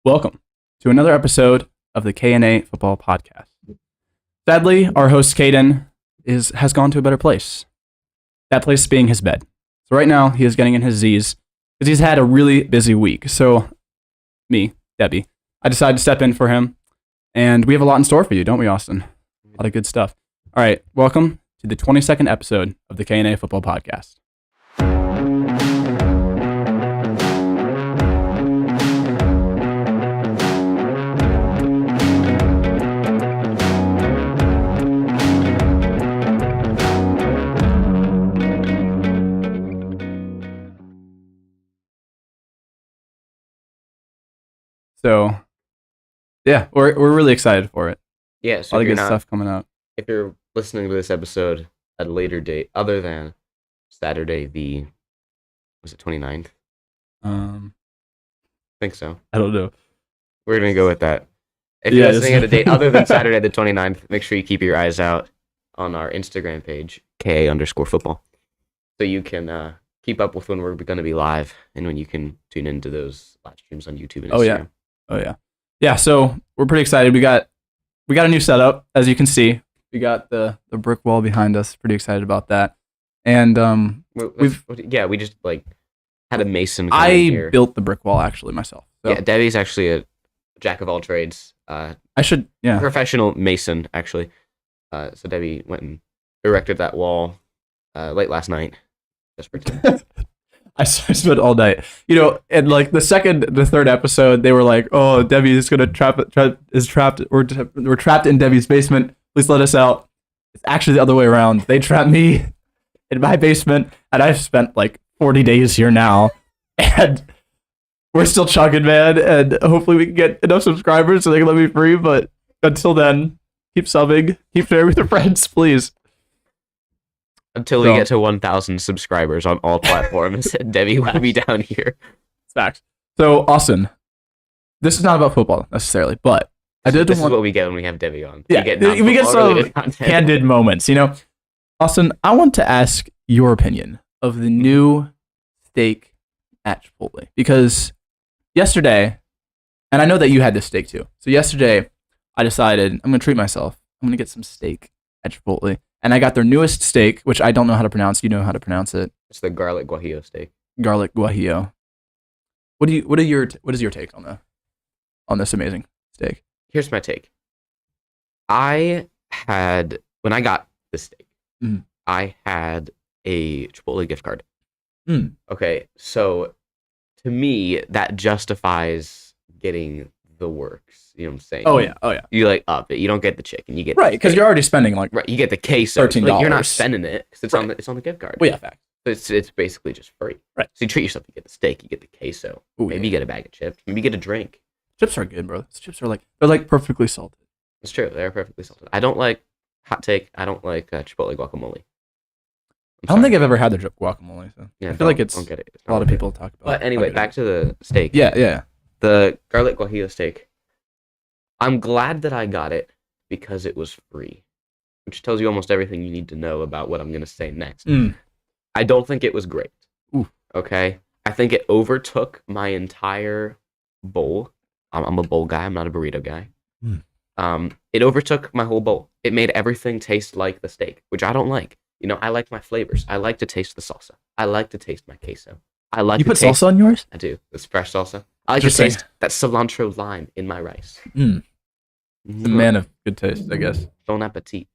Welcome to another episode of the K&A Football Podcast. Sadly, our host Kadin has gone to a better place. That place being his bed. So right now, he is getting in his Z's because he's had a really busy week. So me, Debbie, I decided to step in for him. And we have a lot in store for you, don't we, Austin? A lot of good stuff. All right, welcome to the 22nd episode of the K&A Football Podcast. So, yeah, we're really excited for it. Yeah, a so lot of good stuff coming out. If you're listening to this episode at a later date, other than Saturday, was it 29th? I think so. I don't know. We're going to go with that. If you're listening at a date other than Saturday the 29th, make sure you keep your eyes out on our Instagram page, KA_football, so you can keep up with when we're going to be live and when you can tune into those live streams on YouTube and Instagram. Oh yeah. Yeah, so we're pretty excited. We got a new setup, as you can see. We got the brick wall behind us. Pretty excited about that. And we just had a mason come in here. I built the brick wall actually myself. So. Yeah, Debbie's actually a jack of all trades. Professional mason actually. So Debbie went and erected that wall late last night. Just pretend. I spent all night, and like the third episode, they were like, "Oh, Debbie is gonna is trapped. We're trapped in Debbie's basement. Please let us out." It's actually the other way around. They trapped me in my basement, and I've spent like 40 days here now, and we're still chugging, man. And hopefully, we can get enough subscribers so they can let me free. But until then, keep subbing, keep sharing with your friends, please. Until we get to 1,000 subscribers on all platforms, Debbie will be down here. Facts. So, Austin, this is not about football necessarily, but this is what we get when we have Debbie on. Yeah, we get some candid moments, Austin, I want to ask your opinion of the new steak at Chipotle. Because yesterday, and I know that you had this steak too. So yesterday, I decided I'm going to treat myself. I'm going to get some steak at Chipotle. And I got their newest steak, which I don't know how to pronounce. You know how to pronounce it. It's the garlic guajillo steak. Garlic guajillo. What is your take on this amazing steak? Here's my take. When I got this steak, I had a Chipotle gift card. Okay, so to me, that justifies getting the works. You know what I'm saying? Oh yeah. You up it. You don't get the chicken. You get right because you're already spending you get the queso. $13. You're not spending it because it's on the gift card. Well, yeah, fact. It's basically just free. Right. So you treat yourself. You get the steak. You get the queso. Maybe you get a bag of chips. Maybe you get a drink. Chips are good, bro. Those chips are they're perfectly salted. It's true. They're perfectly salted. I don't like hot take. I don't like Chipotle guacamole. I don't think I've ever had their guacamole. So yeah, I feel like it's don't get it. a lot of people talk about. But anyway, back to the steak. Yeah. The garlic guajillo steak. I'm glad that I got it because it was free, which tells you almost everything you need to know about what I'm going to say next. I don't think it was great. Ooh. Okay? I think it overtook my entire bowl. I'm a bowl guy. I'm not a burrito guy. It overtook my whole bowl. It made everything taste like the steak, which I don't like. I like my flavors. I like to taste the salsa. I like to taste my queso. You put salsa on yours? I do. It's fresh salsa. I like to taste that cilantro lime in my rice. The man of good taste, I guess. Bon appetit.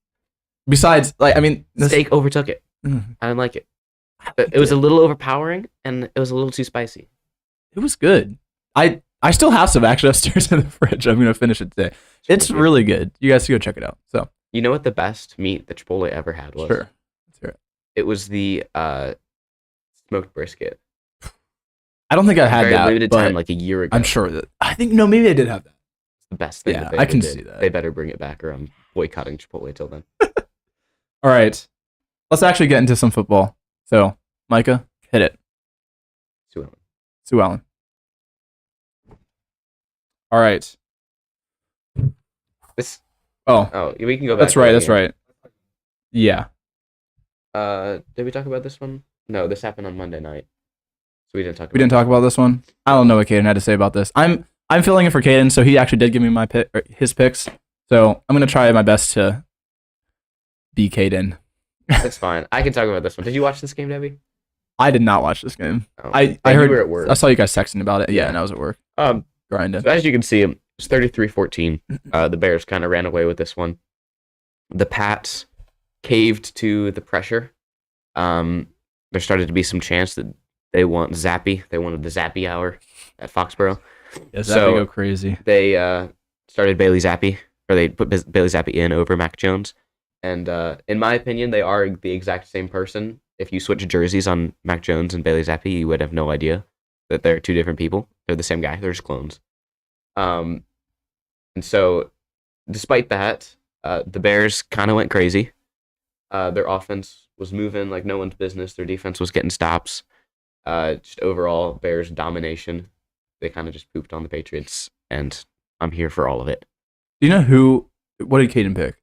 Besides, the steak overtook it. I didn't like it. It was a little overpowering, and it was a little too spicy. It was good. I still have some actually upstairs in the fridge. I'm going to finish it today. It's really good. You guys should go check it out. So, you know what the best meat that Chipotle ever had was? Sure. Let's hear it. It was the smoked brisket. I don't think I had Very that. limited time, like a year ago. I'm sure that maybe I did have that. It's the best thing. Yeah, that they I can did. see that. They better bring it back, or I'm boycotting Chipotle till then. All right, let's actually get into some football. So, Micah, hit it. Sue Ellen. All right. We can go back. That's right. That's right. Yeah. Did we talk about this one? No, this happened on Monday night. So we didn't talk about this one. I don't know what Kadin had to say about this. I I'm filling in for Kadin, so he actually did give me my his picks. So I'm gonna try my best to be Kadin. That's fine. I can talk about this one. Did you watch this game, Debbie? I did not watch this game. Oh. I You heard. were at work. I saw you guys texting about it. Yeah, and I was at work grinding. So as you can see, it was 33-14. The Bears kind of ran away with this one. The Pats caved to the pressure. There started to be some chance that they want Zappy. They wanted the Zappy hour at Foxborough. Yeah, Zappy go crazy. They started Bailey Zappy, or they put Bailey Zappy in over Mac Jones. And in my opinion, they are the exact same person. If you switch jerseys on Mac Jones and Bailey Zappy, you would have no idea that they're two different people. They're the same guy. They're just clones. And so, despite that, the Bears kind of went crazy. Their offense was moving like no one's business. Their defense was getting stops. Just overall, Bears domination. They kind of just pooped on the Patriots, and I'm here for all of it. Do you know what did Kadin pick?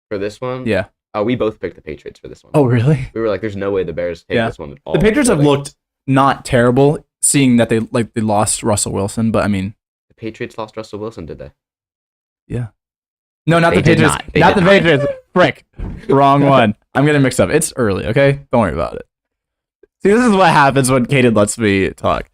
For this one? Yeah. We both picked the Patriots for this one. Oh, really? We were like, there's no way the Bears take this one at all. The Patriots have looked not terrible, seeing that they lost Russell Wilson, but I mean... The Patriots lost Russell Wilson, did they? Yeah. No, not They the did Patriots. Not the Patriots. Frick. Wrong one. I'm getting mixed up. It's early, okay? Don't worry about it. See, this is what happens when Kadin lets me talk.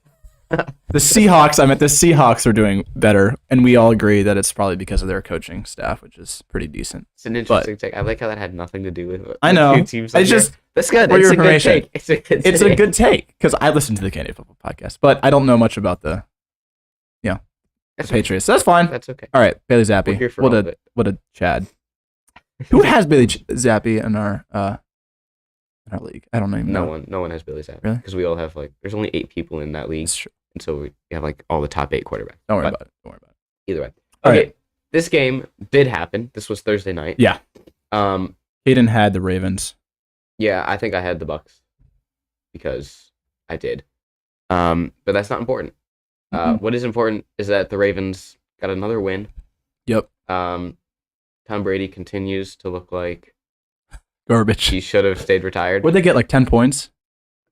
The Seahawks are doing better, and we all agree that it's probably because of their coaching staff, which is pretty decent. It's an interesting take. I like how that had nothing to do with it. I know. Two teams It's just that's good. for It's your a good information. take. It's a good It's take. a good take because I listen to the Candy Football podcast, but I don't know much about the That's Patriots. So that's fine. That's okay. All right, Bailey Zappy. We're here for all of it. What a Chad. Who has Bailey Zappy in our league? I don't even know. No one has Billy Zappy. Really? Because we all have there's only 8 people in that league. That's true. And so we have all the top 8 quarterbacks. Don't worry But about it. Either way. All Okay. right. This game did happen. This was Thursday night. Yeah. Um. Kadin had the Ravens. Yeah, I think I had the Bucks because I did. But that's not important. What is important is that the Ravens got another win. Yep. Tom Brady continues to look like Garbage. he should have stayed retired. Would they get 10 points?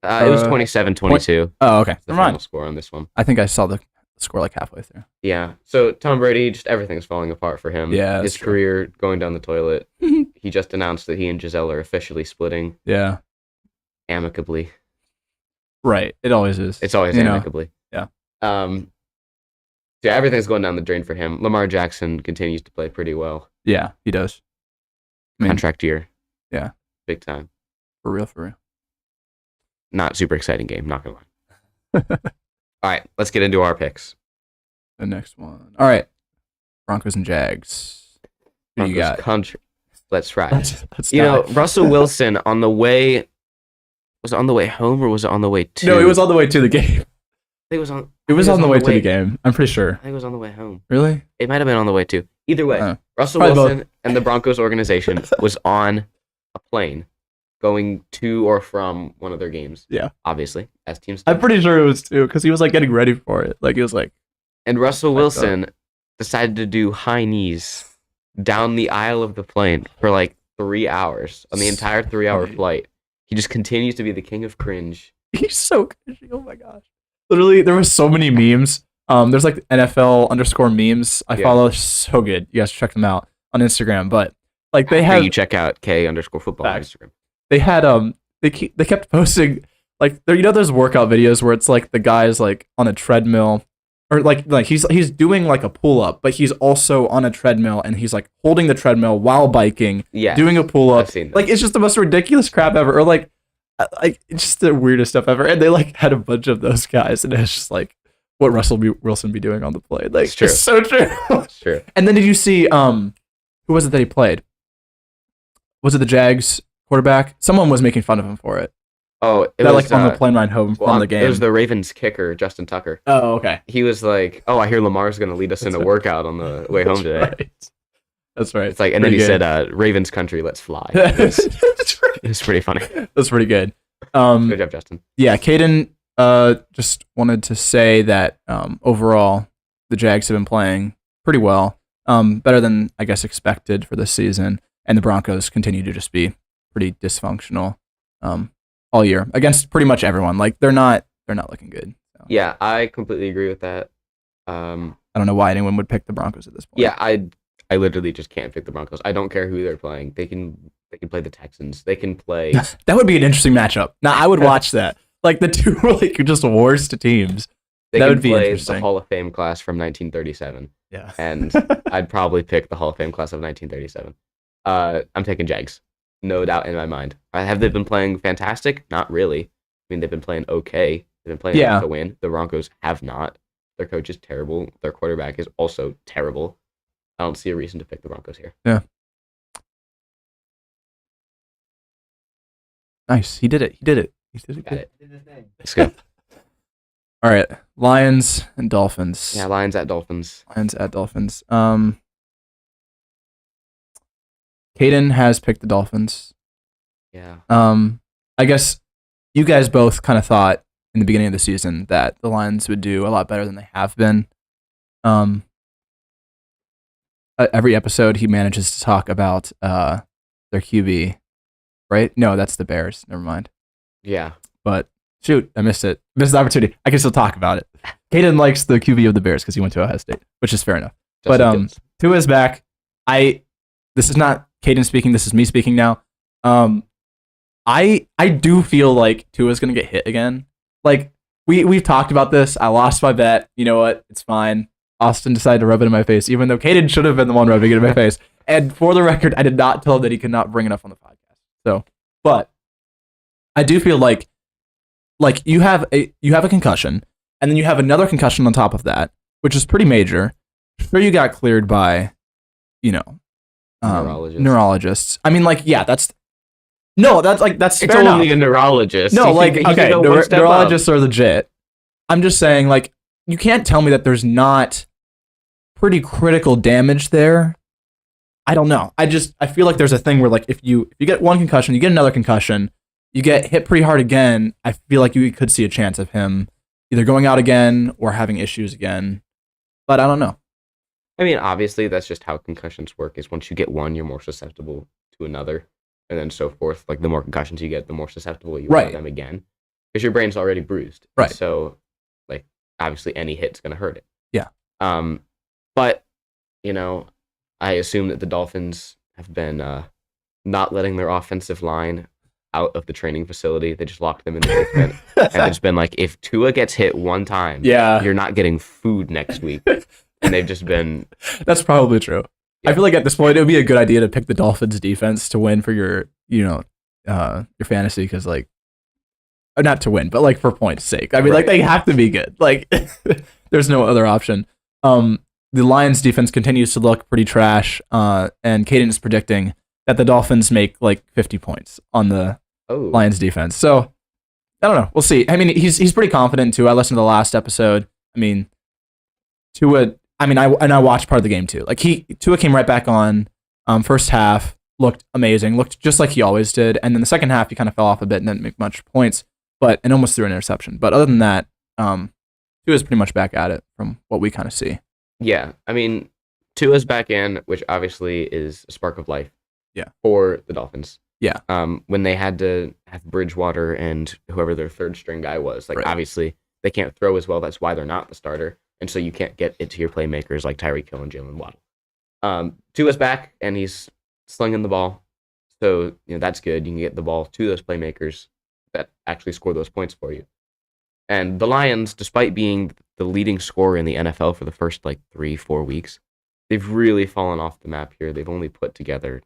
It was 27-22. Oh, okay. The Never final mind. score on this one. I think I saw the score halfway through. Yeah. So Tom Brady, just everything's falling apart for him. Yeah, His that's true. career going down the toilet. He just announced that he and Giselle are officially splitting Yeah. amicably. Right. It always is. It's always You know, amicably. yeah. So everything's going down the drain for him. Lamar Jackson continues to play pretty well. Yeah, he does. I mean, Contract year. Yeah. Big time. For real. Not super exciting game, not gonna lie. All right, let's get into our picks. The next one. All right. Broncos and Jags. Who you Broncos got? country. Let's ride. Let's You know, dive. Russell Wilson on the way. Was it on the way home or was it on the way to? No, it was on the way to the game. I think it was on. It was on the way to the game. I'm pretty sure. I think it was on the way home. Really? It might have been on the way too. Either way, Russell Probably Wilson and the Broncos organization was on a plane going to or from one of their games. Yeah. Obviously, as teams do. I'm pretty sure it was too, because he was getting ready for it. He was like. And Russell Wilson decided to do high knees down the aisle of the plane for 3 hours on the entire 3-hour flight. He just continues to be the king of cringe. He's so cringy. Oh my gosh. Literally, there was so many memes. There's NFL_memes. I follow, so good. You guys should check them out on Instagram. But they have you check out K_football on Instagram. They had they kept posting those workout videos where it's the guy's on a treadmill or he's doing a pull up, but he's also on a treadmill and he's holding the treadmill while biking, doing a pull up. I've seen that. It's just the most ridiculous crap ever. Or it's just the weirdest stuff ever. And they had a bunch of those guys, and it's just what Russell Wilson be doing on the plane. It's true. It's so true. It's true. And then did you see who was it that he played? Was it the Jags quarterback? Someone was making fun of him for it. Oh, it that was on the plane ride home from the game. It was the Ravens kicker, Justin Tucker. Oh, okay. He was like, "Oh, I hear Lamar's going to lead us in a workout on the way home today." Right. That's right. It's and then he said, "Ravens country, let's fly." It's pretty funny. That's pretty good. Good job, Justin. Yeah, Kadin just wanted to say that overall the Jags have been playing pretty well, better than I guess expected for this season, and the Broncos continue to just be pretty dysfunctional all year against pretty much everyone. They're not looking good. So. Yeah, I completely agree with that. I don't know why anyone would pick the Broncos at this point. Yeah, I literally just can't pick the Broncos. I don't care who they're playing. They can play the Texans. They can play. That would be an interesting matchup. Now I would watch that. Like the two like just worst teams. That would be interesting. The Hall of Fame class from 1937. Yeah. And I'd probably pick the Hall of Fame class of 1937. I'm taking Jags. No doubt in my mind. Have they been playing fantastic? Not really. I mean, they've been playing okay. They've been playing enough to win. The Broncos have not. Their coach is terrible. Their quarterback is also terrible. I don't see a reason to pick the Broncos here. Yeah. Nice. He did it. He did it. Got it. Let's go. All right. Lions and Dolphins. Yeah, Lions at Dolphins. Lions at Dolphins. Kadin has picked the Dolphins. Yeah. I guess you guys both kind of thought in the beginning of the season that the Lions would do a lot better than they have been. Every episode he manages to talk about their QB, right? No, that's the Bears. Never mind. Yeah. But shoot, I missed it. Missed the opportunity. I can still talk about it. Kadin likes the QB of the Bears because he went to Ohio State, which is fair enough. But Tua's back. This is not Kadin speaking. This is me speaking now. I do feel like Tua's gonna get hit again. Like we've talked about this. I lost my bet. You know what? It's fine. Austin decided to rub it in my face, even though Kadin should have been the one rubbing it in my face. And for the record, I did not tell him that he could not bring enough on the podcast. So, but I do feel like you have a concussion, and then you have another concussion on top of that, which is pretty major. Sure, you got cleared by, neurologists. I mean, that's it's fair enough. only a neurologist. No, neurologists are legit. I'm just saying, you can't tell me that there's not pretty critical damage there. I don't know. I feel like there's a thing where if you get one concussion, you get another concussion, you get hit pretty hard again. I feel like you could see a chance of him either going out again or having issues again. But I don't know. I mean, obviously, that's just how concussions work. Is once you get one, you're more susceptible to another, and then so forth. Like the more concussions you get, the more susceptible you are to them again, because your brain's already bruised. Right. So, obviously, any hit's gonna hurt it. Yeah. But I assume that the Dolphins have been not letting their offensive line out of the training facility. They just locked them in the basement, and it's been if Tua gets hit one time, you're not getting food next week. And they've just been... That's probably true. Yeah. I feel like at this point, it would be a good idea to pick the Dolphins defense to win for your fantasy, because not to win, but for points' sake. I mean, they have to be good. There's no other option. The Lions defense continues to look pretty trash, and Kadin is predicting that the Dolphins make 50 points on the Lions defense. So, I don't know. We'll see. I mean, he's pretty confident too. I listened to the last episode. I mean, I watched part of the game too. Tua came right back on. First half looked amazing, looked just like he always did, and then the second half he kind of fell off a bit and didn't make much points, and almost threw an interception. But other than that, Tua's pretty much back at it from what we kind of see. Yeah, I mean, Tua's back in, which obviously is a spark of life. Yeah. For the Dolphins. Yeah. When they had to have Bridgewater and whoever their third string guy was, obviously they can't throw as well. That's why they're not the starter. And so you can't get it to your playmakers like Tyreek Hill and Jalen Waddle. Tua's back, and he's slinging the ball. So, that's good. You can get the ball to those playmakers that actually score those points for you. And the Lions, despite being the leading scorer in the NFL for the first 3-4 weeks, they've really fallen off the map here. They've only put together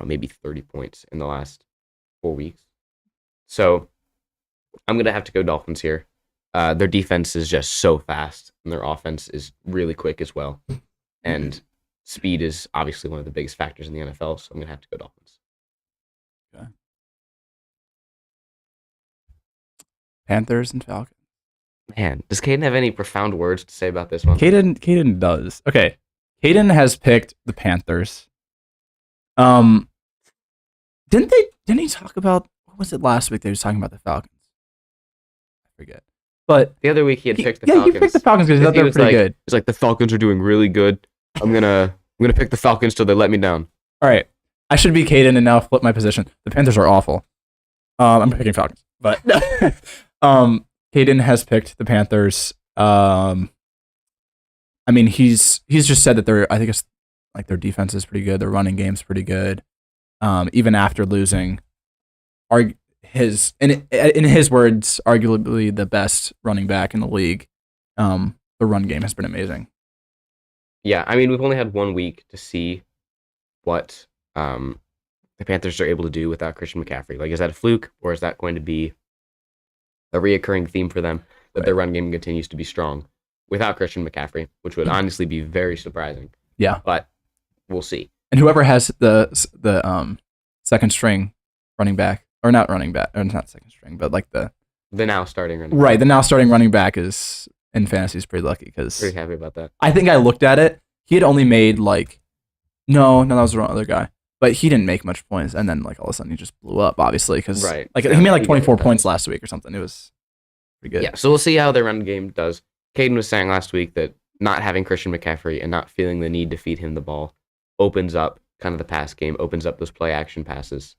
maybe 30 points in the last 4 weeks. So I'm going to have to go Dolphins here. Their defense is just so fast, and their offense is really quick as well. And speed is obviously one of the biggest factors in the NFL, so I'm going to have to go Dolphins. Okay. Panthers and Falcons. Man, does Kadin have any profound words to say about this one? Kadin does. Okay. Kadin has picked the Panthers. Didn't he talk about, what was it last week? They was talking about the Falcons. I forget. But the other week he had picked the Falcons. Yeah, he picked the Falcons because he thought they were pretty good. He's the Falcons are doing really good. I'm gonna pick the Falcons till they let me down. All right. I should be Kadin and now flip my position. The Panthers are awful. I'm picking Falcons. But Kadin has picked the Panthers. I mean, he's just said that I think it's like their defense is pretty good, their running game's pretty good. Even after losing, in his words, arguably the best running back in the league. The run game has been amazing. Yeah, I mean, we've only had 1 week to see what the Panthers are able to do without Christian McCaffrey. Like, is that a fluke, or is that going to be a reoccurring theme for them that their run game continues to be strong without Christian McCaffrey, which would honestly be very surprising. Yeah, but we'll see. And whoever has the second string running back, or not running back, or not second string, but like the now starting running back. Right, the now starting running back is in fantasy is pretty lucky because pretty happy about that. I think I looked at it. He had only made like no, that was the wrong other guy. But he didn't make much points, and then like all of a sudden he just blew up, obviously, because like he made like 24 points last week or something. It was pretty good. Yeah, so we'll see how their run game does. Kadin was saying last week that not having Christian McCaffrey and not feeling the need to feed him the ball opens up kind of the pass game, opens up those play action passes,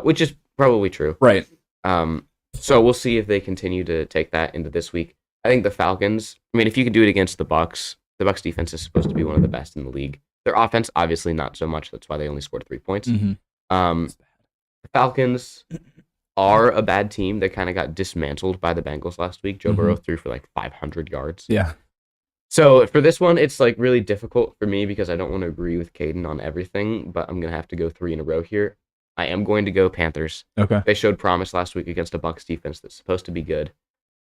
which is probably true. Right. So we'll see if they continue to take that into this week. I think the Falcons, I mean, if you can do it against the Bucs defense is supposed to be one of the best in the league. Their offense, obviously, not so much. That's why they only scored 3 points. Mm-hmm. The Falcons are a bad team. They kind of got dismantled by the Bengals last week. Joe Burrow threw for like 500 yards. Yeah. So for this one, it's like really difficult for me because I don't want to agree with Kadin on everything, but I'm going to have to go 3 in a row here. I am going to go Panthers. Okay. They showed promise last week against a Bucs defense that's supposed to be good.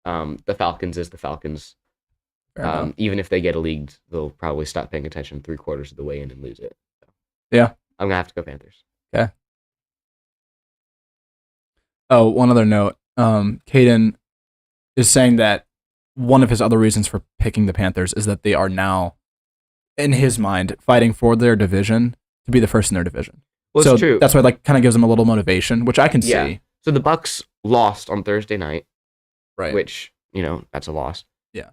The Falcons is the Falcons. Even if they get a lead, they'll probably stop paying attention 3/4 of the way in and lose it. So, yeah. I'm going to have to go Panthers. Okay. Oh, one other note. Kadin is saying that one of his other reasons for picking the Panthers is that they are now, in his mind, fighting for their division to be the first in their division. Well, so it's true. That's why like kind of gives them a little motivation, which I can see. So the Bucs lost on Thursday night, right? Which, that's a loss. Yeah.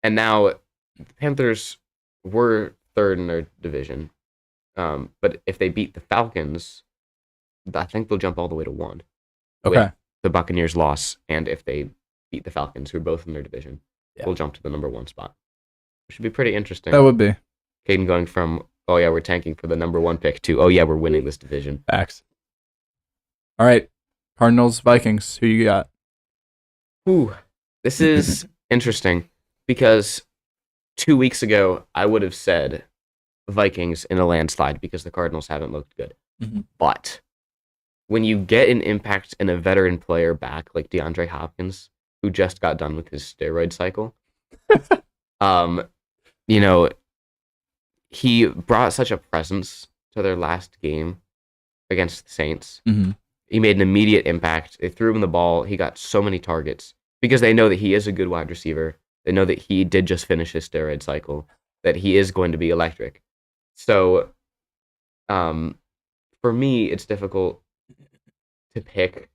And now the Panthers were third in their division. But if they beat the Falcons, I think they'll jump all the way to 1. Okay. With the Buccaneers loss, and if they beat the Falcons, who are both in their division, they'll jump to the number 1 spot. Which would be pretty interesting. That would be. Kadin going from, oh yeah, we're tanking for the number 1 pick to, oh yeah, we're winning this division. Facts. All right. Cardinals, Vikings, who you got? Ooh, this is interesting because 2 weeks ago, I would have said Vikings in a landslide because the Cardinals haven't looked good. Mm-hmm. But when you get an impact and a veteran player back like DeAndre Hopkins, who just got done with his steroid cycle, he brought such a presence to their last game against the Saints. Mm-hmm. He made an immediate impact. They threw him the ball. He got so many targets because they know that he is a good wide receiver. They know that he did just finish his steroid cycle, that he is going to be electric. So, for me, it's difficult to pick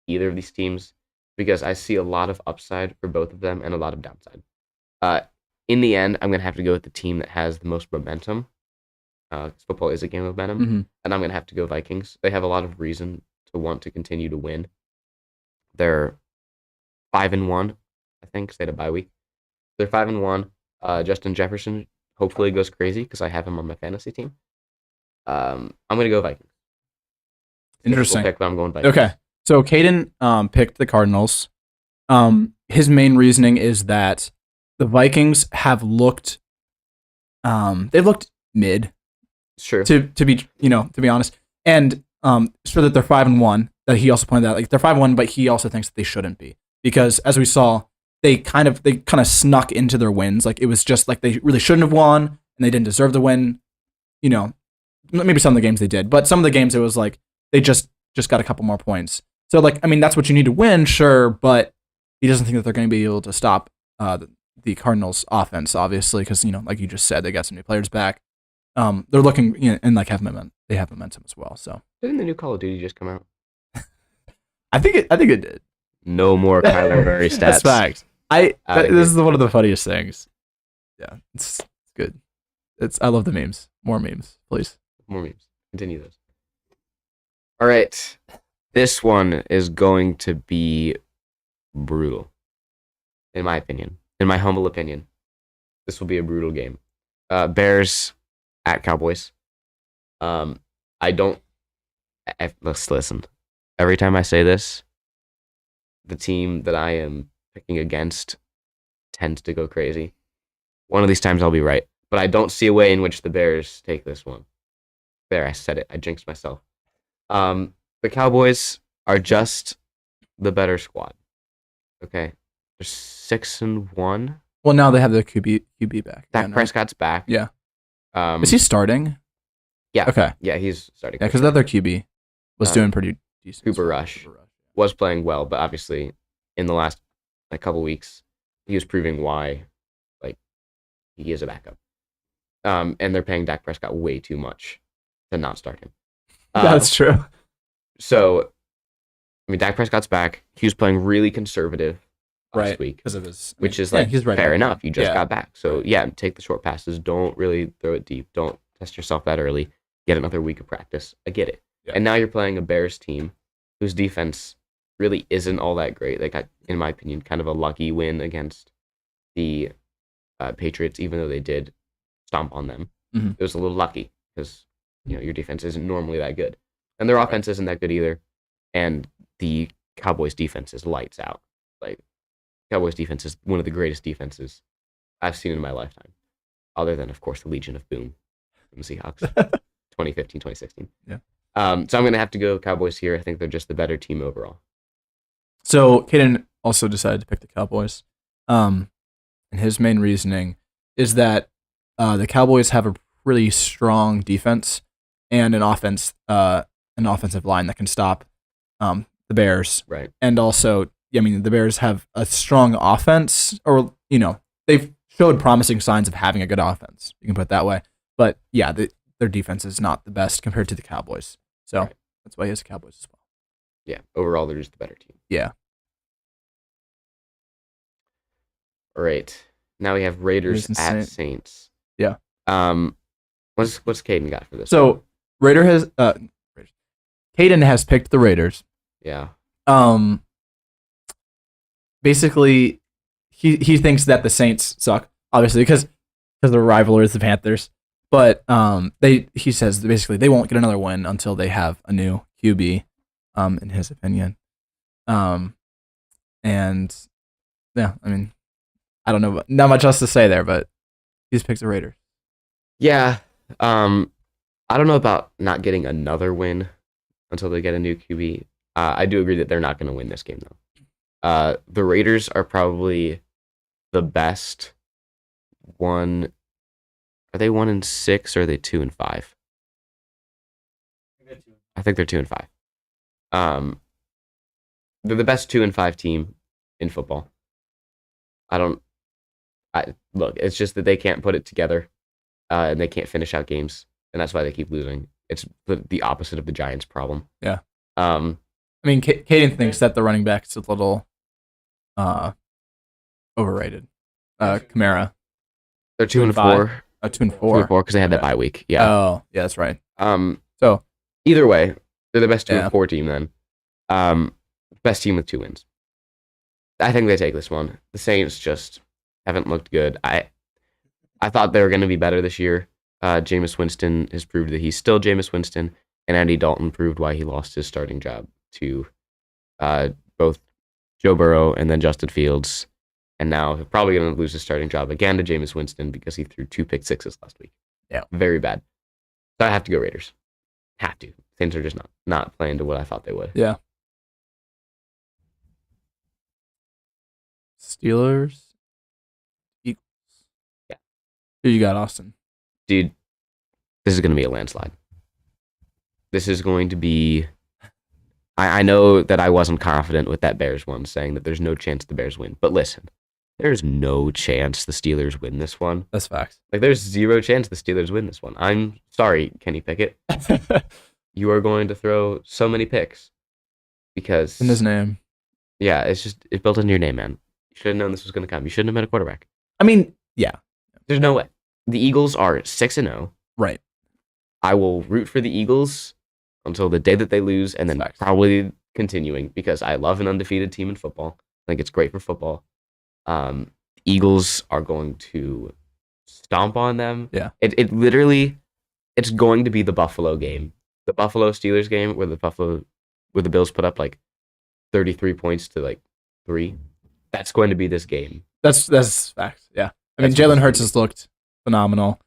either of these teams because I see a lot of upside for both of them and a lot of downside. In the end, I'm going to have to go with the team that has the most momentum. Football is a game of momentum, and I'm going to have to go Vikings. They have a lot of reason to want to continue to win. They're 5-1, I think, because they had a bye week. They're 5-1. Justin Jefferson hopefully goes crazy because I have him on my fantasy team. I'm going to go Vikings. Interesting. Pick, but I'm going Vikings. Okay. So Kadin picked the Cardinals. His main reasoning is that the Vikings have looked they've looked mid. Sure. To be honest. And so that they're 5-1, that he also pointed out, like they're 5-1, but he also thinks that they shouldn't be. Because as we saw, they kind of snuck into their wins. Like it was just like they really shouldn't have won and they didn't deserve the win. Maybe some of the games they did, but some of the games it was like they just got a couple more points. So like, I mean, that's what you need to win, sure, but he doesn't think that they're going to be able to stop the Cardinals offense, obviously, because, like you just said, they got some new players back. They're looking, and like they have momentum as well. So didn't the new Call of Duty just come out? I think it did. No more Kyler Murray stats. That's fact. This is one of the funniest things. Yeah, it's good. I love the memes. More memes, please. More memes. Continue those. All right. This one is going to be brutal. In my opinion. In my humble opinion. This will be a brutal game. Bears at Cowboys. I don't. Let's listen. Every time I say this, the team that I am picking against tends to go crazy. One of these times I'll be right, but I don't see a way in which the Bears take this one. There, I said it. I jinxed myself. The Cowboys are just the better squad. Okay, they're 6-1. Well, now they have the QB back. Dak Prescott's back. Yeah. Is he starting? Yeah. Okay. Yeah, he's starting. Yeah, because the other QB was doing pretty decent. Cooper Rush was playing well, but obviously in the last couple weeks, he was proving why he is a backup. And they're paying Dak Prescott way too much to not start him. That's true. So, I mean, Dak Prescott's back. He was playing really conservative last week, because of his, which is he's right fair enough. You just got back, so take the short passes. Don't really throw it deep. Don't test yourself that early. Get another week of practice. I get it. Yeah. And now you're playing a Bears team whose defense really isn't all that great. They got, in my opinion, kind of a lucky win against the Patriots, even though they did stomp on them. Mm-hmm. It was a little lucky because your defense isn't normally that good, and their offense isn't that good either. And the Cowboys' defense is lights out. Like, Cowboys' defense is one of the greatest defenses I've seen in my lifetime, other than, of course, the Legion of Boom from the Seahawks, 2015, 2016. Yeah. So I'm gonna have to go Cowboys here. I think they're just the better team overall. So Kadin also decided to pick the Cowboys. And his main reasoning is that the Cowboys have a really strong defense and an offensive line that can stop the Bears. Right. And also, I mean, the Bears have a strong offense, or they've showed promising signs of having a good offense. You can put it that way. But yeah, their defense is not the best compared to the Cowboys. So that's why he has the Cowboys as well. Yeah. Overall, they're just the better team. Yeah. All right. Now we have Raiders at Saints. Yeah. What's Kadin got for this? So Kadin has picked the Raiders. Yeah. Basically, he thinks that the Saints suck, obviously, because the rivalry is the Panthers. But he says basically they won't get another win until they have a new QB, in his opinion. And yeah, I mean, I don't know, not much else to say there, but he's picked the Raiders. Yeah. I don't know about not getting another win until they get a new QB. I do agree that they're not going to win this game, though. The Raiders are probably the best one. Are they 1-6 or are they 2-5? I think they're 2-5. They're the best 2-5 team in football. Look, it's just that they can't put it together, and they can't finish out games, and that's why they keep losing. It's the opposite of the Giants' problem. Yeah. I mean, Kadin thinks that the running back is a little overrated. Kamara. They're 2-4. 2-4 because they had that bye week. Yeah. Oh, yeah, that's right. So either way, they're the best 2-4 team then. Best team with 2 wins. I think they take this one. The Saints just haven't looked good. I thought they were going to be better this year. Jameis Winston has proved that he's still Jameis Winston, and Andy Dalton proved why he lost his starting job to both Joe Burrow and then Justin Fields. And now he's probably going to lose his starting job again to Jameis Winston because he threw 2 pick sixes last week. Yeah. Very bad. So I have to go Raiders. Have to. Saints are just not playing to what I thought they would. Yeah. Steelers. Eagles. Yeah. Who you got, Austin? Dude, this is going to be a landslide. This is going to be... I know that I wasn't confident with that Bears one, saying that there's no chance the Bears win. But listen, there's no chance the Steelers win this one. That's facts. Like, there's 0 chance the Steelers win this one. I'm sorry, Kenny Pickett. You are going to throw so many picks. Because... in his name. Yeah, it's built into your name, man. You should have known this was going to come. You shouldn't have been a quarterback. I mean, yeah. There's no way. The Eagles are 6-0. Right. I will root for the Eagles until the day that they lose, and then probably continuing, because I love an undefeated team in football. I think it's great for football. Eagles are going to stomp on them. Yeah. It literally, it's going to be the Buffalo game, the Buffalo Steelers game, where the Bills put up like 33 points to like 3. That's going to be this game. That's facts. Yeah. I mean, That's what Jalen it's Hurts gonna has looked phenomenal.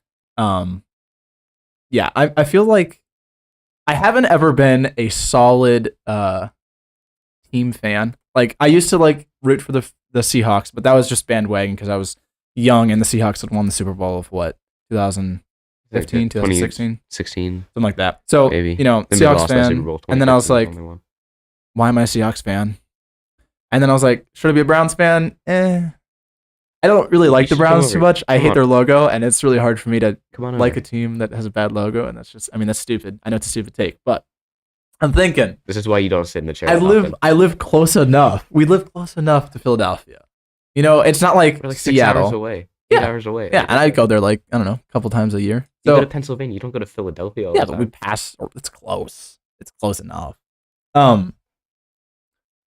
Yeah, I feel like I haven't ever been a solid team fan. Like I used to like root for the Seahawks, but that was just bandwagon because I was young and the Seahawks had won the Super Bowl of what 2015, 2016, 16, something like that. So maybe. you know, Then they Seahawks lost that Super fan, Bowl, and then I was 2015 like, only won. why am I a Seahawks fan? And then I was like, should I be a Browns fan? I don't really like the should come Browns too over. much. I Come hate on. their logo, and it's really hard for me to Come on, like over. a team that has a bad logo, and that's just, I mean, that's stupid. I know it's a stupid take, but I'm thinking This is why you don't sit in the chair. I often. live close enough. We live close enough to Philadelphia. You know, it's not like, We're like 6 hours Seattle. away. 8 Yeah. hours away. Yeah, and I go there like, I don't know, a couple times a year. You go So to Pennsylvania. You don't go to Philadelphia all yeah, the but we time. pass. It's close. It's close enough.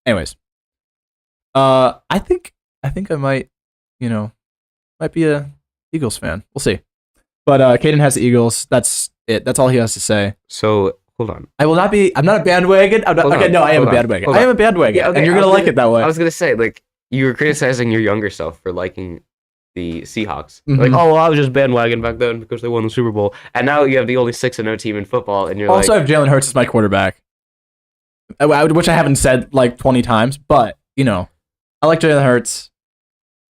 Anyways, I think I might, might be a Eagles fan. We'll see. But Kadin has the Eagles. That's it. That's all he has to say. So hold on. I will not be. I'm not a bandwagon. I'm not, Hold okay, on, no, I am a hold on, bandwagon. hold I am on. a bandwagon, Yeah, okay, and you're I was gonna like gonna- it that way. I was gonna say, like, you were criticizing your younger self for liking the Seahawks. Mhm. Like, oh, well, I was just bandwagon back then because they won the Super Bowl, and now you have the only 6-0 team in football, and you're Also, I like, have Jalen Hurts as my quarterback, which I haven't said like 20 times, but I like Jalen Hurts.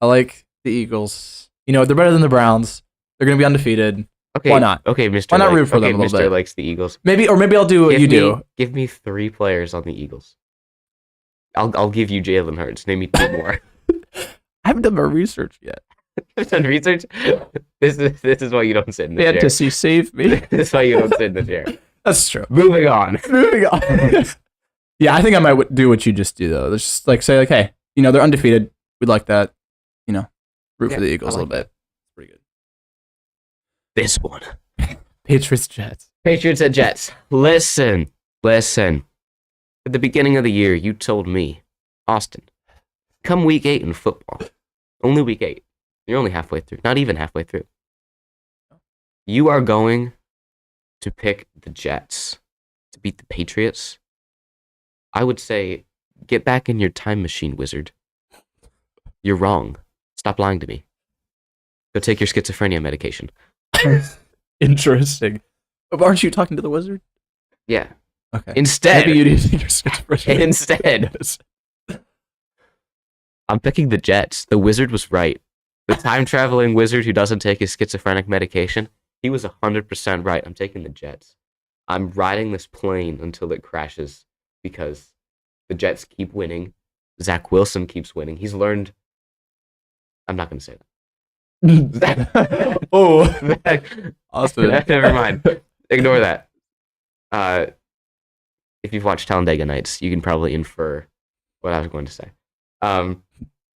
I like the Eagles. They're better than the Browns. They're gonna be undefeated. okay, Why not? Okay, Mr. Why not like, root for okay, them a little Mr. bit? likes the Eagles. Maybe I'll do what you do. Give me 3 players on the Eagles. I'll give you Jalen Hurts. Name me 2 more. I haven't done my research yet. I've done research. This is why you don't sit in the chair. Fantasy save me. This is why you don't sit in the chair. That's true. Moving on. Moving on. Yeah, I think I might do what you just do though. Let's just like say like, hey, they're undefeated. We'd like that. Root for the Eagles I a like little bit. Pretty good. This one. Patriots Jets. Patriots at Jets. Listen. At the beginning of the year, you told me, Austin, come week 8 in football. Only week 8. You're only halfway through. Not even halfway through. You are going to pick the Jets to beat the Patriots. I would say, get back in your time machine, wizard. You're wrong. Stop lying to me. Go take your schizophrenia medication. Interesting. But aren't you talking to the wizard? Yeah. Okay. Instead, Maybe you need to take your schizophrenia. Instead. I'm picking the Jets. The wizard was right. The time-traveling wizard who doesn't take his schizophrenic medication, he was 100% right. I'm taking the Jets. I'm riding this plane until it crashes because the Jets keep winning. Zach Wilson keeps winning. He's learned... I'm not going to say that. Oh, Austin. Never mind. Ignore that. If you've watched Talladega Nights, you can probably infer what I was going to say.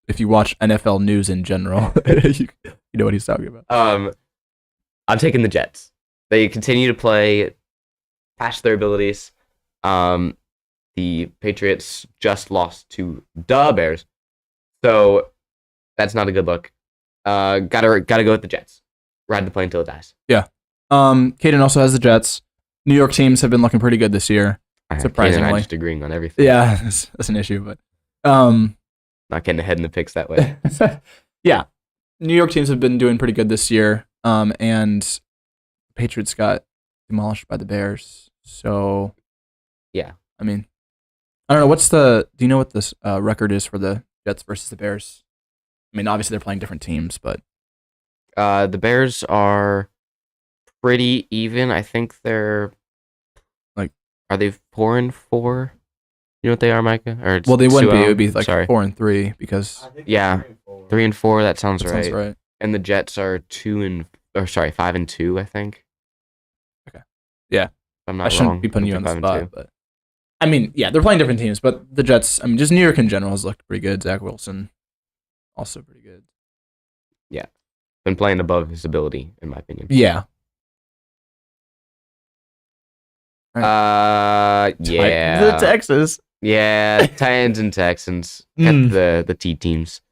If you watch NFL news in general, you know what he's talking about. I'm taking the Jets. They continue to play past their abilities. The Patriots just lost to the Bears, so that's not a good look. Gotta go with the Jets. Ride the plane till it dies. Yeah. Kadin also has the Jets. New York teams have been looking pretty good this year. Surprisingly. I'm just agreeing on everything. Yeah, that's an issue, but Not getting ahead in the picks that way. yeah, New York teams have been doing pretty good this year. And Patriots got demolished by the Bears. So Yeah. I mean, I don't know. Do you know what this record is for the Jets versus the Bears? I mean, obviously they're playing different teams, but The Bears are pretty even. I think they're like, are they 4-4? You know what they are, Micah? Or well, they wouldn't be. It 2-0? would be like Sorry. 4-3 because Yeah, 3-4. That sounds that right. sounds right. And the Jets are 5-2. I think. Okay. Yeah. If I'm not I shouldn't wrong. be putting you I on the think spot, 5-2. but I mean, yeah, they're playing different teams, but the Jets, I mean, just New York in general has looked pretty good. Zach Wilson, also pretty good. Been playing above his ability, in my opinion. Yeah. Yeah. The Texas. Yeah, Titans and Texans. Kept the T teams.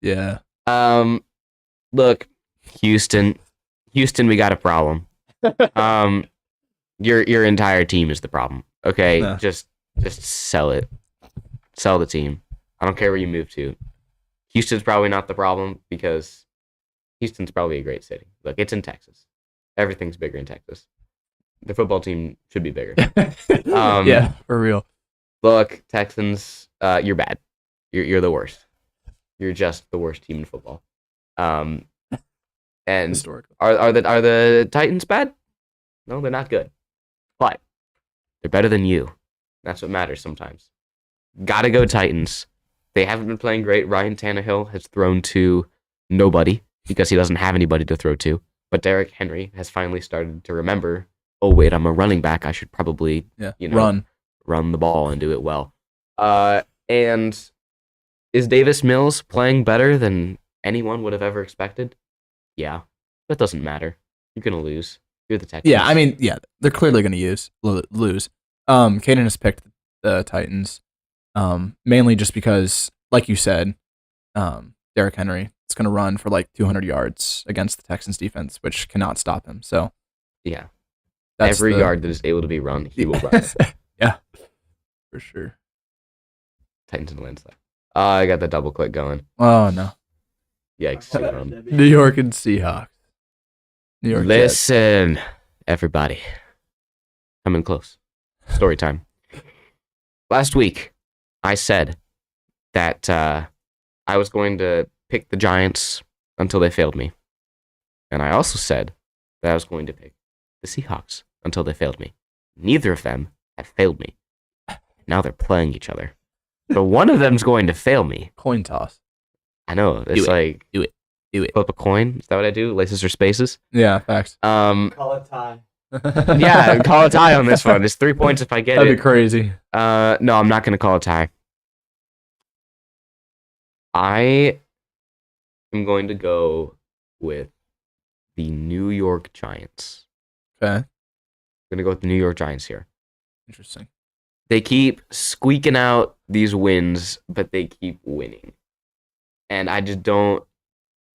Yeah. Look, Houston, we got a problem. Your entire team is the problem. Okay, Nah. just sell it. Sell the team. I don't care where you move to. Houston's probably not the problem because Houston's probably a great city. Look, it's in Texas. Everything's bigger in Texas. The football team should be bigger. Yeah, for real. Look, Texans, you're bad. You're the worst. You're just the worst team in football. And Historically. are the Titans bad? No, they're not good. But they're better than you. That's what matters sometimes. Gotta go Titans. They haven't been playing great. Ryan Tannehill has thrown to nobody because he doesn't have anybody to throw to. But Derrick Henry has finally started to remember, oh, wait, I'm a running back. I should probably run the ball and do it well. And is Davis Mills playing better than anyone would have ever expected? Yeah. That doesn't matter. You're going to lose. You're the Texans. Yeah, I mean, they're clearly going to lose. Kadin has picked the Titans, mainly just because, like you said, Derrick Henry is going to run for like 200 yards against the Texans defense, which cannot stop him. So, yeah, every yard that is able to be run, he will run. Yeah, for sure. Titans and landslide. I got the double click going. Oh no! Yikes! New York and Seahawks. New York. Listen, everybody, coming close. Story time. Last week, I said that I was going to pick the Giants until they failed me. And I also said that I was going to pick the Seahawks until they failed me. Neither of them have failed me. Now they're playing each other. So one of them's going to fail me. Coin toss. I know. It's like... Do it. Flip a coin? Is that what I do? Laces or spaces? Yeah, facts. Call it tie. Yeah, call a tie on this one. It's 3 points if I get That'd it. be crazy. No, I'm not going to call a tie. I am going to go with the New York Giants. Okay. I'm going to go with the New York Giants here. Interesting. They keep squeaking out these wins, but they keep winning. And I just don't...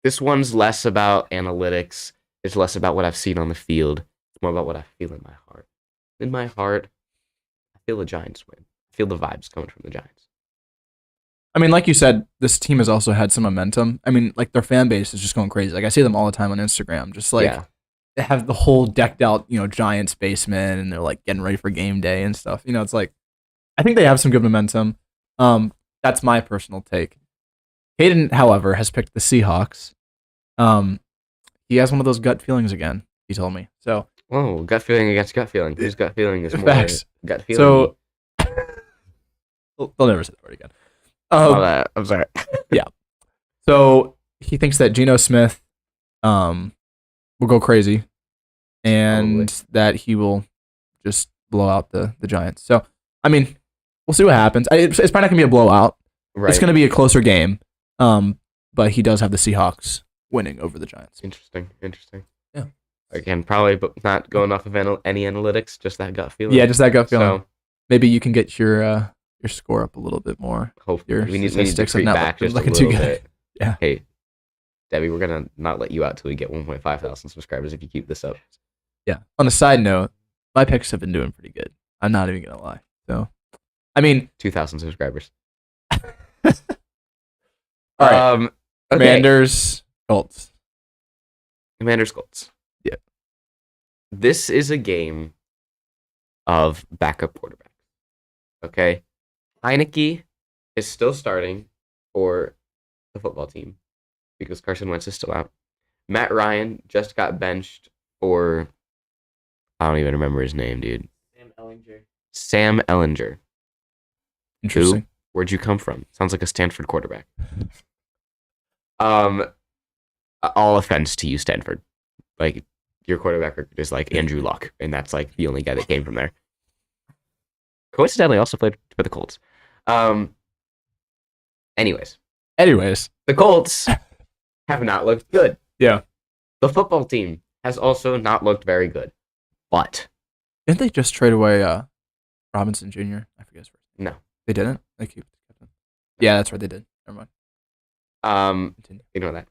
This one's less about analytics. It's less about what I've seen on the field. It's more about what I feel in my heart. In my heart, I feel the Giants win. I feel the vibes coming from the Giants. I mean, like you said, this team has also had some momentum. I mean, like their fan base is just going crazy. Like I see them all the time on Instagram. Just like they have the whole decked out, Giants basement, and they're like getting ready for game day and stuff. It's like I think they have some good momentum. That's my personal take. Kadin, however, has picked the Seahawks. He has one of those gut feelings again. He told me so. Whoa, gut feeling against gut feeling. Whose gut feeling is more Facts. Gut feeling? So they'll never say that word again. I'm sorry. Yeah. So he thinks that Geno Smith will go crazy and that he will just blow out the Giants. So, I mean, we'll see what happens. It's probably not going to be a blowout. Right. It's going to be a closer game. But he does have the Seahawks winning over the Giants. Interesting. Yeah. Again, probably not going off of any analytics, just that gut feeling. Yeah, just that gut feeling. So, maybe you can get your score up a little bit more. Hopefully. Your We need to statistics tweak have not back just a looking little too good. bit. Yeah. Hey, Debbie, we're going to not let you out till we get 1.5 thousand subscribers if you keep this up. Yeah. On a side note, my picks have been doing pretty good. I'm not even going to lie. So, I mean, 2,000 subscribers. All right. Okay. Commanders, Colts. Commanders, Colts. Yeah. This is a game of backup quarterbacks. Okay? Heineke is still starting for the football team because Carson Wentz is still out. Matt Ryan just got benched for... I don't even remember his name, dude. Sam Ellinger. Interesting. Who? Where'd you come from? Sounds like a Stanford quarterback. All offense to you, Stanford. Like, your quarterback is like Andrew Luck, and that's like the only guy that came from there. Coincidentally, also played for the Colts. Anyways, The Colts have not looked good. Yeah. The football team has also not looked very good. But Didn't they just trade away Robinson Jr.? I forget his first name. no. They didn't? They kept him. Yeah, that's right. They did. Never mind. Continue. Ignore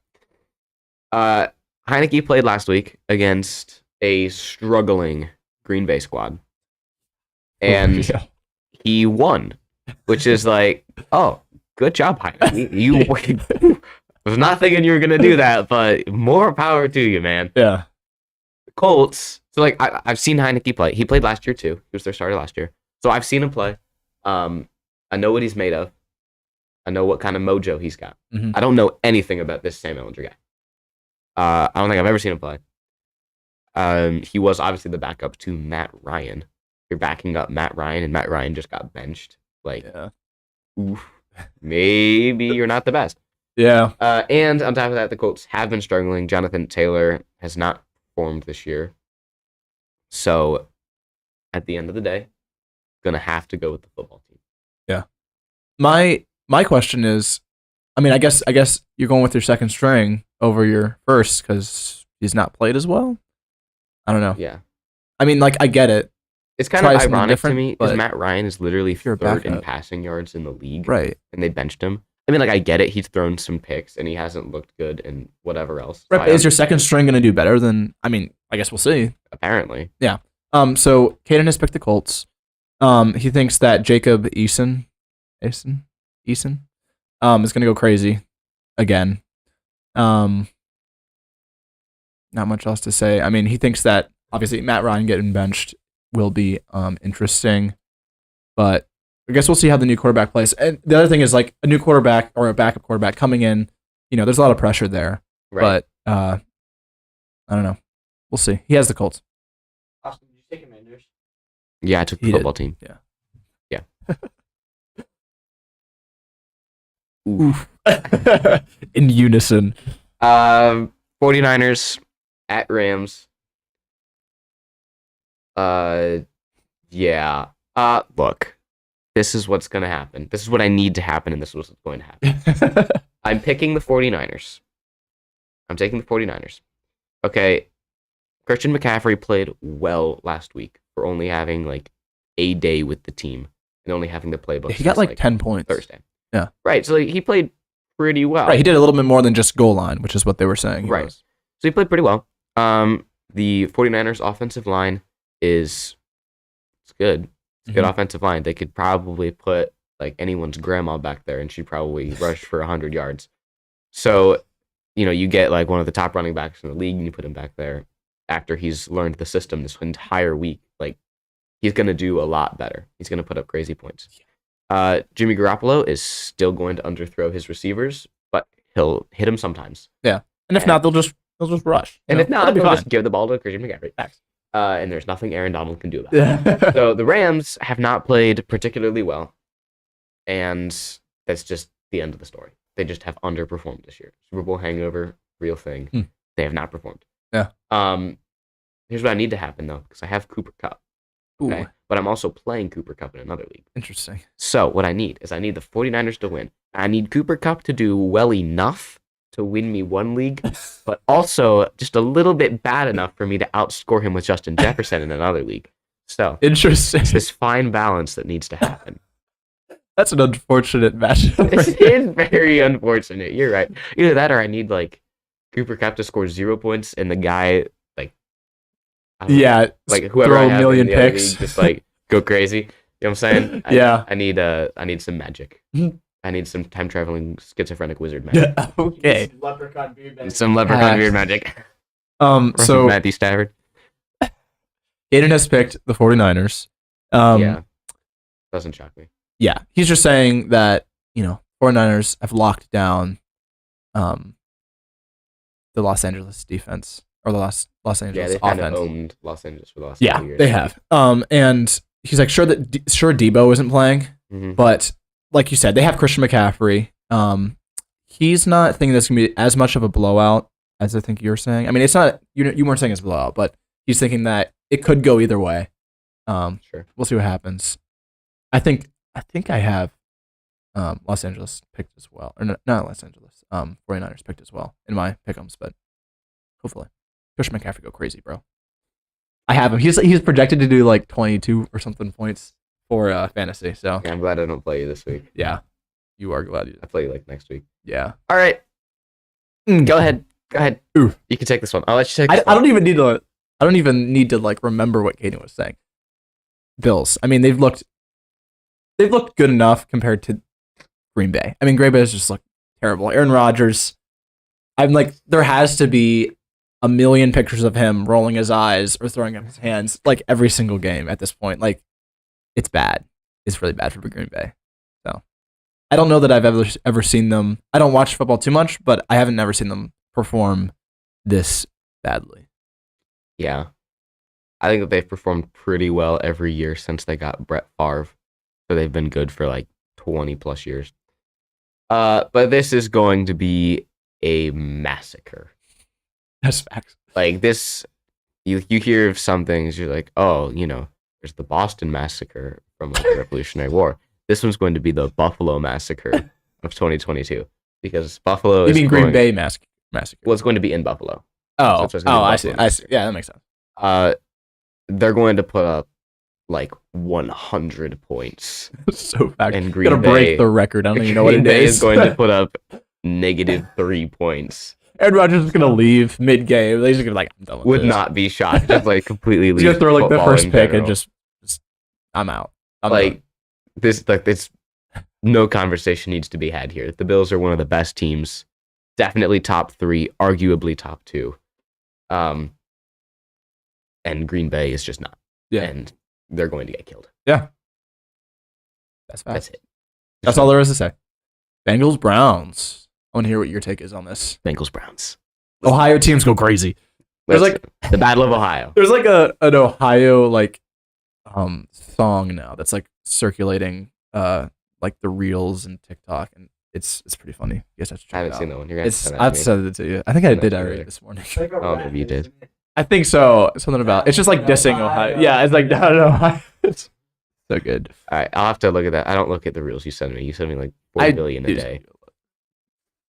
that. Heineke played last week against a struggling Green Bay squad, and Yeah. he won, which is like, oh, good job, Heineke. You was not thinking you were gonna do that, but more power to you, man. Yeah. The Colts. So like, I've seen Heineke play. He played last year too. He was their starter last year. So I've seen him play. I know what he's made of. I know what kind of mojo he's got. Mm-hmm. I don't know anything about this Sam Ellinger guy. I don't think I've ever seen him play. He was obviously the backup to Matt Ryan. You're backing up Matt Ryan, and Matt Ryan just got benched. Like, oof, maybe you're not the best. Yeah. And on top of that, the Colts have been struggling. Jonathan Taylor has not performed this year. So, at the end of the day, gonna have to go with the football team. Yeah. My question is, I mean, I guess you're going with your second string over your first because he's not played as well. I don't know. Yeah. I mean, like, I get it. It's kind Try of something ironic to different, me because but Matt Ryan is literally you're a third in backup. passing yards in the league. Right. And they benched him. I mean, like, I get it. He's thrown some picks and he hasn't looked good and whatever else. Right. So But is your second string going to do better than? I mean, I guess we'll see. Apparently. Yeah. So Kadin has picked the Colts. He thinks that Jacob Eason, is going to go crazy again. Not much else to say. I mean, he thinks that obviously Matt Ryan getting benched will be interesting, but I guess we'll see how the new quarterback plays. And the other thing is, like, a new quarterback or a backup quarterback coming in, you know, there's a lot of pressure there. Right. But I don't know. We'll see. He has the Colts. Austin, did you take Commanders? Yeah, I took the He football did. team. Yeah. Oof. In unison. 49ers at Rams. Yeah. Look, this is what's going to happen. This is what I need to happen, and this is what's going to happen. I'm picking the 49ers. I'm taking the 49ers. Okay. Christian McCaffrey played well last week for only having, like, a day with the team and only having the playbook. He got like 10 points. Thursday. Yeah. Right. So, like, he played pretty well. Right. He did a little bit more than just goal line, which is what they were saying. Right. So he played pretty well. The 49ers offensive line it's good. It's a good offensive line. They could probably put like anyone's grandma back there and she'd probably rush for 100 yards. So, you know, you get like one of the top running backs in the league and you put him back there after he's learned the system this entire week. Like, he's going to do a lot better. He's going to put up crazy points. Jimmy Garoppolo is still going to underthrow his receivers, but he'll hit them sometimes. Yeah. And if not, they'll just rush. And if not, they'll they'll just give the ball to Christian McCaffrey. Facts. And there's nothing Aaron Donald can do about it. So the Rams have not played particularly well, and that's just the end of the story. They just have underperformed this year. Super Bowl hangover, real thing. They have not performed. Yeah. Here's what I need to happen though, because I have Cooper Kupp. Okay. Ooh, But I'm also playing Cooper Kupp in another league. interesting. So what I need is I need the 49ers to win. I need Cooper Kupp to do well enough to win me one league, but also just a little bit bad enough for me to outscore him with Justin Jefferson in another league. So Interesting. it's this fine balance that needs to happen. That's an unfortunate matchup. It is very unfortunate. You're right. Either that or I need like Cooper Kupp to score 0 points and the guy like I don't know, Yeah. like whoever throw I a have million in the other picks. league just like go crazy. You know what I'm saying? Yeah. I need some magic. Mhm. I need some time traveling schizophrenic wizard magic. Okay. Leprechaun beard magic. Some leprechaun weird magic. So Matthew Stafford. Aiden has picked the 49ers. Yeah. Doesn't shock me. Yeah. He's just saying that, you know, 49ers have locked down the Los Angeles defense or the Los Yeah, Angeles they kind of offense. owned Los Angeles for the last Yeah, couple years. they have. And he's like, sure Debo isn't playing, Mhm. but like you said, they have Christian McCaffrey. He's not thinking this gonna be as much of a blowout as I think you're saying. I mean, it's not. You weren't saying it's a blowout, but he's thinking that it could go either way. Sure. We'll see what happens. I think I have Los Angeles picked as well, or not Los Angeles. 49ers picked as well in my pick'ems, but hopefully Christian McCaffrey go crazy, bro. I have him. He's projected to do like 22 or something points for fantasy. So Yeah, I'm glad I don't play you this week. yeah, you are glad you. I play you like next week. Yeah. All right. Go ahead. Go ahead. Ooh. You can take this one. I'll let you take I this one. don't even need to like remember what Kadin was saying. Bills. I mean, they've looked good enough compared to Green Bay. I mean, Green Bay has just looked terrible. Aaron Rodgers. I'm like, there has to be a million pictures of him rolling his eyes or throwing up his hands like every single game at this point. Like, it's bad. It's really bad for Green Bay. So, I don't know that I've ever seen them. I don't watch football too much, but I haven't never seen them perform this badly. Yeah. I think that they've performed pretty well every year since they got Brett Favre. So they've been good for like 20 plus years. But this is going to be a massacre. That's facts. Like this, you hear of some things, you're like, oh, there's the Boston Massacre from like, the Revolutionary War. This one's going to be the Buffalo Massacre of 2022 because Buffalo. You mean Green Bay massacre? Well, it's going to be in Buffalo. Oh, So it's gonna be I Buffalo see. Yeah, that makes sense. They're going to put up like 100 points. So fact. And Green Gotta Bay, break the record. I don't even know what Green it Bay is. is going to put up -3 points. Aaron Rodgers is gonna leave mid game. He's just gonna be like, I'm done with Would this. not be shocked. Just like completely leave. He's gonna throw like the football first in pick general. and just I'm out. I'm like done. this. No conversation needs to be had here. The Bills are one of the best teams. Definitely top 3, arguably top 2. And Green Bay is just not. Yeah. And they're going to get killed. Yeah. That's fast. That's it. That's all there is to say. Bengals Browns. I want to hear what your take is on this. Bengals Browns. Ohio teams go crazy. There's That's the Battle of Ohio. There's like an Ohio like song now that's like circulating like the reels and TikTok, and it's pretty funny. You guys have to check I haven't it out. seen that one. You're gonna have to send that I've to me. said it to you. I think I Send that did to me already later. this morning. Oh, maybe you did. I think so. Something about it's just like dissing Ohio. Yeah, it's like I don't know. It's so good. All right, I'll have to look at that. I don't look at the reels you send me. You send me like 40 billion a do- day.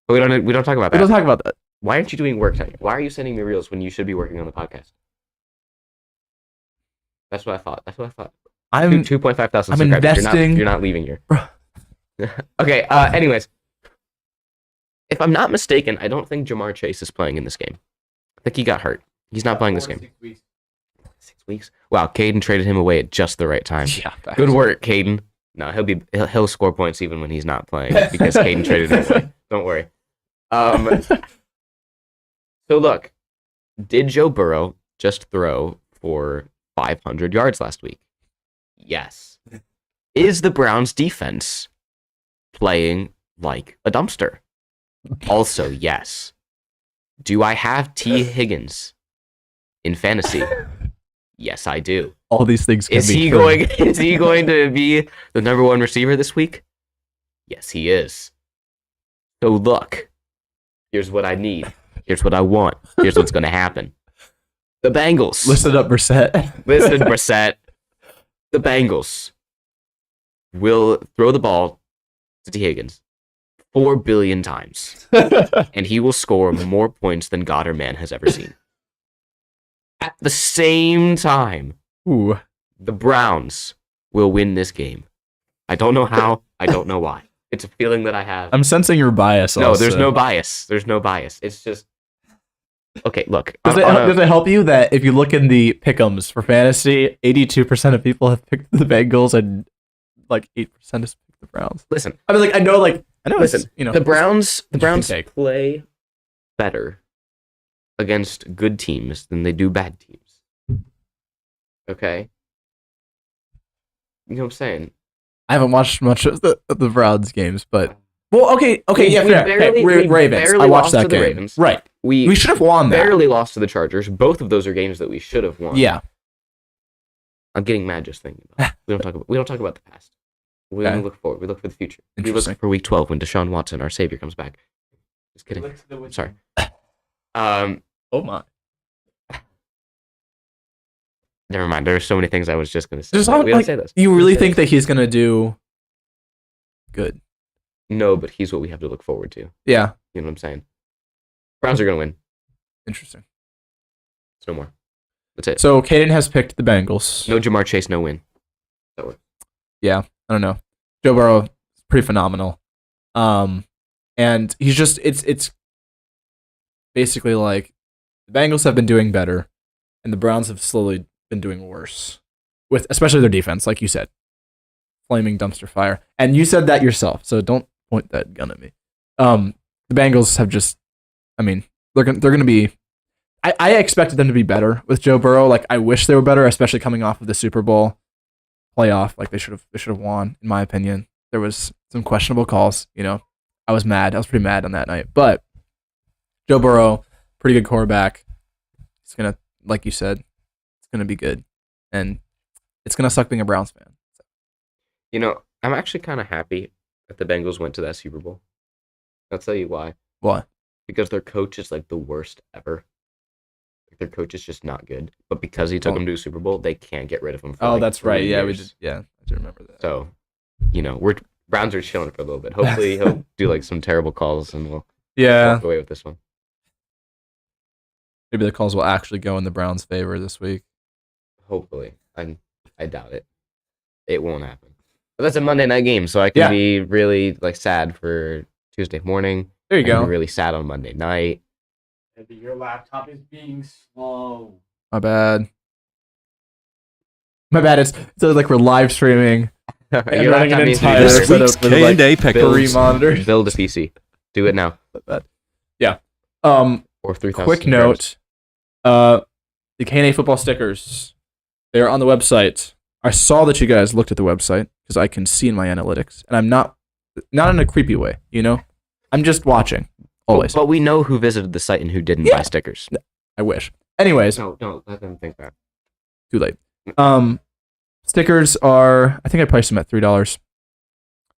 But we don't talk about We don't that. talk about that. Why aren't you doing work? Why are you sending me reels when you should be working on the podcast? That's what I thought. I'm 2.5 thousand I'm subscribers. investing- You're not leaving here. Bruh. Okay. Anyways, if I'm not mistaken, I don't think Jamar Chase is playing in this game. I think he got hurt. He's not playing this game. 6 weeks. Wow. Kadin traded him away at just the right time. yeah. Good work, Kadin. No, he'll score points even when he's not playing because Kadin traded him away. Don't worry. So look, did Joe Burrow just throw for 500 yards last week? Yes. Is the Browns defense playing like a dumpster? Also, yes. Do I have T. Higgins in fantasy? Yes, I do. All these things. Can Is be he true. going? Is he going to be the number 1 receiver this week? Yes, he is. So look, here's what I need. Here's what I want. Here's what's going to happen. The Bengals. Listen up, Brissett. Listen, Brissett. The Bengals will throw the ball to T. Higgins 4 billion times, and he will score more points than God or man has ever seen. At the same time, Ooh. the Browns will win this game. I don't know how. I don't know why. It's a feeling that I have. I'm sensing your bias. No, also. there's no bias. There's no bias. It's just okay. Look, Does it help you that if you look in the pick'ems for fantasy, 82% of people have picked the Bengals and like 8% has picked the Browns. listen. I mean, like I know it's, Listen. you know, The Browns take. play better against good teams than they do bad teams. Okay. You know what I'm saying? I haven't watched much of the Browns games, but well, okay, We yeah, fair. barely- Hey, we Ravens. barely I watched lost to that the game. Ravens. Right. We We should have won that. barely lost to the Chargers. Both of those are games that we should have won. Yeah. I'm getting mad just thinking about it. We don't talk about the past. We Okay. look forward. We look for the future. We look Interesting. for week 12 when Deshaun Watson, our savior, comes back. Just kidding. Sorry. Oh my. Never mind. There are so many things I was just going to say. Just but we don't like, say this. you We really don't say think this. that he's gonna do good? No, but he's what we have to look forward to. Yeah. You know what I'm saying? Browns are going to win. Interesting. It's no more. That's it. So Kadin has picked the Bengals. No Jamar Chase, no win. Yeah, I don't know. Joe Burrow is pretty phenomenal. And he's just it's basically like the Bengals have been doing better, and the Browns have slowly been doing worse, with especially their defense, like you said, flaming dumpster fire. And you said that yourself, so don't point that gun at me. The Bengals have just, I mean, they're gonna be. I expected them to be better with Joe Burrow. Like I wish they were better, especially coming off of the Super Bowl playoff. Like they should have won, in my opinion. There was some questionable calls. I was mad. I was pretty mad on that night. But Joe Burrow, pretty good quarterback. It's gonna, like you said, it's gonna be good, and it's gonna suck being a Browns fan. I'm actually kind of happy that the Bengals went to that Super Bowl. I'll tell you why. Why? Because their coach is like the worst ever. Their coach is just not good. But because he took them to a Super Bowl, they can't get rid of him. For That's right. 3 Yeah, years. we did. Yeah, I do remember that. So, Browns are chilling for a little bit. Hopefully, he'll do like some terrible calls, and we'll walk away with this one. Maybe the calls will actually go in the Browns' favor this week. Hopefully, I doubt it. It won't happen. But that's a Monday night game, so I can be really like sad for Tuesday morning. There you go. Be really sad on Monday night. Maybe your laptop is being slow. My bad. It's like we're live streaming. You're running an entire This setup week's with like K&A pickles. 3 monitors. Build a PC. Do it now. Yeah. Or 3,000. Quick note. The K&A football stickers. They are on the website. I saw that you guys looked at the website because I can see in my analytics, and I'm not in a creepy way. I'm just watching always. But we know who visited the site and who didn't buy stickers. I wish. Anyways, No, don't let them think that. too late. Stickers are, I think I priced them at $3.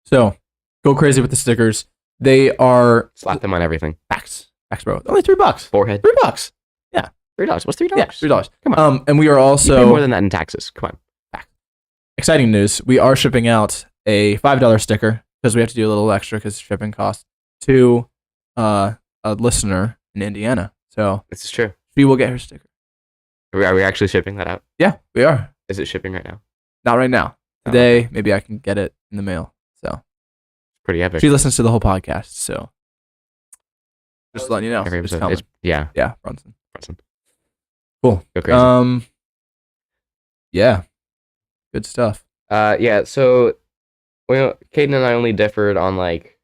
So go crazy with the stickers. They are Slap them on everything. facts, bro. Only $3. Forehead. $3. Yeah, $3. What's $3? yeah, $3. Come on. And we are You pay also more than that in taxes. Come on. exciting news. We are shipping out a $5 sticker because we have to do a little extra because shipping costs to a listener in Indiana. So This is true. she will get her sticker. Are we actually shipping that out? Yeah, we are. Is it shipping right now? Not right now. Oh, Today, maybe I can get it in the mail. So Pretty epic. she listens to the whole podcast. So just letting you know. Every It's episode. coming. Yeah, Brunson. Cool. Go crazy. Yeah. Good stuff. Yeah, so Kadin and I only differed on like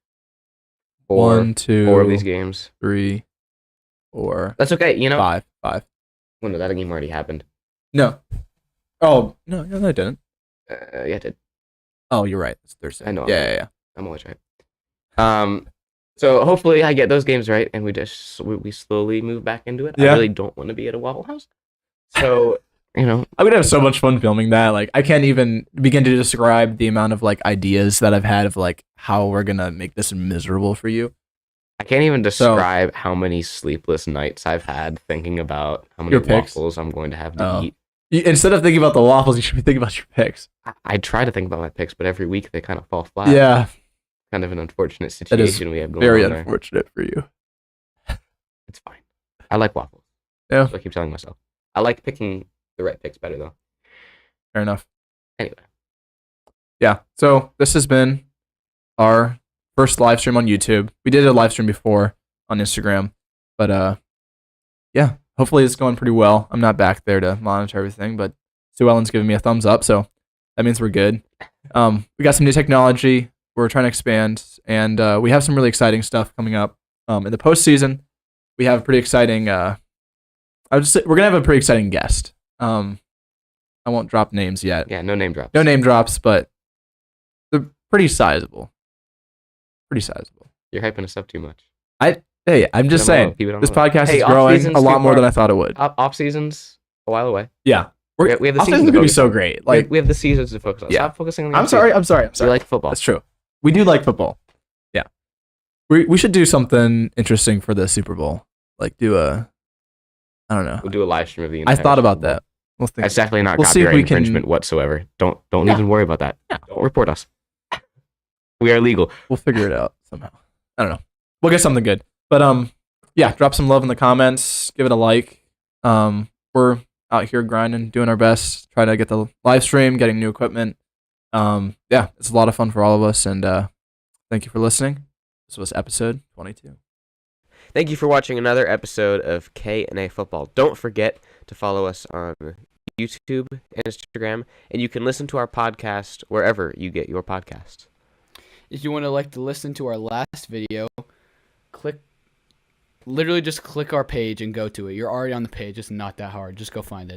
1, 2, 4 of these games. 3, 4, That's okay, 5. Well, no, that game already happened. No. Oh, no, I didn't. Yeah, it did. Oh, you're right. It's Thursday. I know. Yeah. I'm always right. So hopefully I get those games right, and we slowly move back into it. Yeah. I really don't want to be at a Waffle House. So, I'm gonna have so much fun filming that. Like, I can't even begin to describe the amount of like ideas that I've had of like how we're gonna make this miserable for you. I can't even describe how many sleepless nights I've had thinking about how many Your picks? waffles I'm going to have to Oh. eat. Instead of thinking about the waffles, you should be thinking about your picks. I try to think about my picks, but every week they kind of fall flat. Yeah, Kind of an unfortunate That is situation we have going very on there. unfortunate for you. It's fine. I like waffles. Yeah. That's what I keep telling myself. I like picking the right picks better, though. Fair enough. Anyway. Yeah. So this has been our first live stream on YouTube. We did a live stream before on Instagram, but yeah. Hopefully it's going pretty well. I'm not back there to monitor everything, but Sue Ellen's giving me a thumbs up, so that means we're good. We got some new technology. We're trying to expand, and we have some really exciting stuff coming up in the postseason. We have a pretty exciting. I would just say we're gonna have a pretty exciting guest. I won't drop names yet. Yeah, no name drops. No name drops, but they're pretty sizable. You're hyping us up too much. Hey, I'm just Keep it on saying low, keep it on this low. podcast Hey, is growing off-season's a lot too more far. than I thought it would. Off season's a while away. Yeah, We have the off-season's season to gonna be focus so on. great. Like, we have the seasons to focus on. Yeah. Stop focusing on the I'm sorry. We We like football. That's true. We do like football. Yeah. We should do something interesting for the Super Bowl. Like do I don't know. We'll do a live stream of the I entire thought about Super Bowl. that. We'll think. That's definitely not We'll see if copyright we can- infringement whatsoever. Don't Yeah. even worry about that. Yeah. Don't report us. We are legal. We'll figure it out somehow. I don't know. We'll get something good. But yeah, drop some love in the comments. Give it a like. We're out here grinding, doing our best, trying to get the live stream, getting new equipment. Yeah, it's a lot of fun for all of us, and thank you for listening. This was episode 22. Thank you for watching another episode of K&A Football. Don't forget to follow us on YouTube and Instagram, and you can listen to our podcast wherever you get your podcasts. If you want to listen to our last video, literally just click our page and go to it. You're already on the page. It's not that hard. Just go find it.